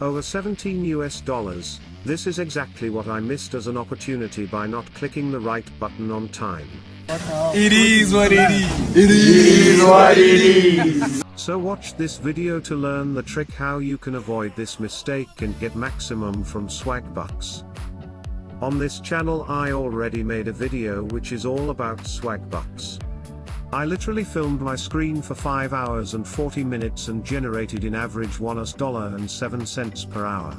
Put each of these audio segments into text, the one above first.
Over 17 US dollars. This is exactly what I missed as an opportunity by not clicking the right button on time. It is what it is. It is what it is. So watch this video to learn the trick how you can avoid this mistake and get maximum from Swagbucks. On this channel I already made a video which is all about Swagbucks. I literally filmed my screen for 5 hours and 40 minutes and generated in average $1.07 per hour.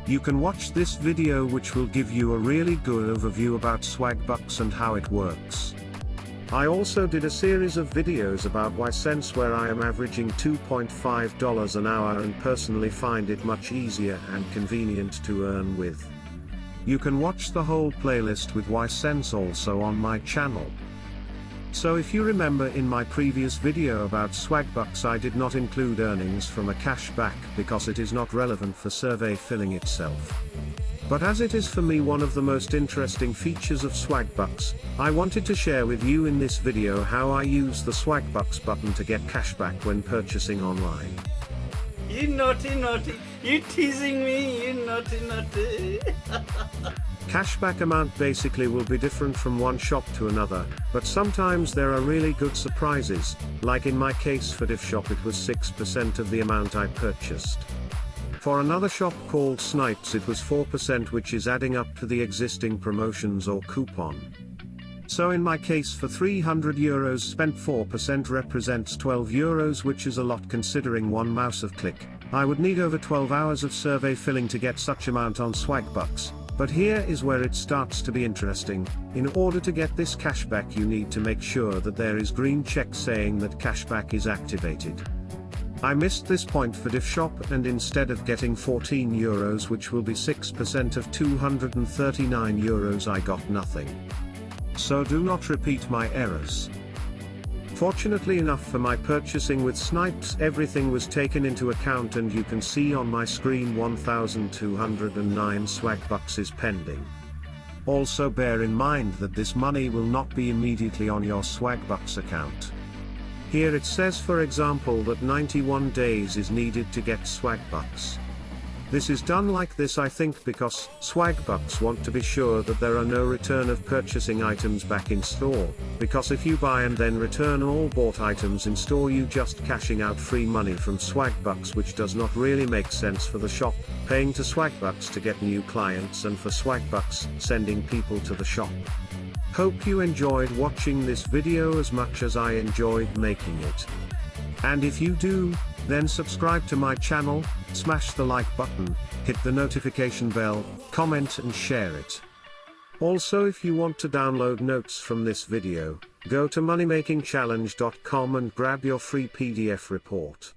You can watch this video which will give you a really good overview about Swagbucks and how it works. I also did a series of videos about Y-Sense where I am averaging $2.5 an hour and personally find it much easier and convenient to earn with. You can watch the whole playlist with Y-Sense also on my channel. So if you remember in my previous video about Swagbucks I did not include earnings from a cashback because it is not relevant for survey filling itself. But as it is for me one of the most interesting features of Swagbucks, I wanted to share with you in this video how I use the Swagbucks button to get cashback when purchasing online. You naughty, you teasing me, you naughty. Cashback amount basically will be different from one shop to another, but sometimes there are really good surprises, like in my case for Div Shop it was 6% of the amount I purchased. For another shop called Snipes it was 4%, which is adding up to the existing promotions or coupon. So in my case for €300 spent 4% represents €12, which is a lot considering one mouse of click. I would need over 12 hours of survey filling to get such amount on Swagbucks. But here is where it starts to be interesting. In order to get this cashback you need to make sure that there is green check saying that cashback is activated. I missed this point for Div Shop and instead of getting €14 which will be 6% of €239 I got nothing. So do not repeat my errors. Fortunately enough for my purchasing with Snipes everything was taken into account and you can see on my screen 1,209 Swagbucks is pending. Also bear in mind that this money will not be immediately on your Swagbucks account. Here it says for example that 91 days is needed to get Swagbucks. This is done like this I think because Swagbucks want to be sure that there are no return of purchasing items back in store, because if you buy and then return all bought items in store you just cashing out free money from Swagbucks, which does not really make sense for the shop, paying to Swagbucks to get new clients and for Swagbucks sending people to the shop. Hope you enjoyed watching this video as much as I enjoyed making it. And if you do, then subscribe to my channel, smash the like button, hit the notification bell, comment and share it. Also if you want to download notes from this video, go to moneymakingchallenge.com and grab your free PDF report.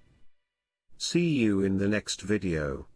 See you in the next video.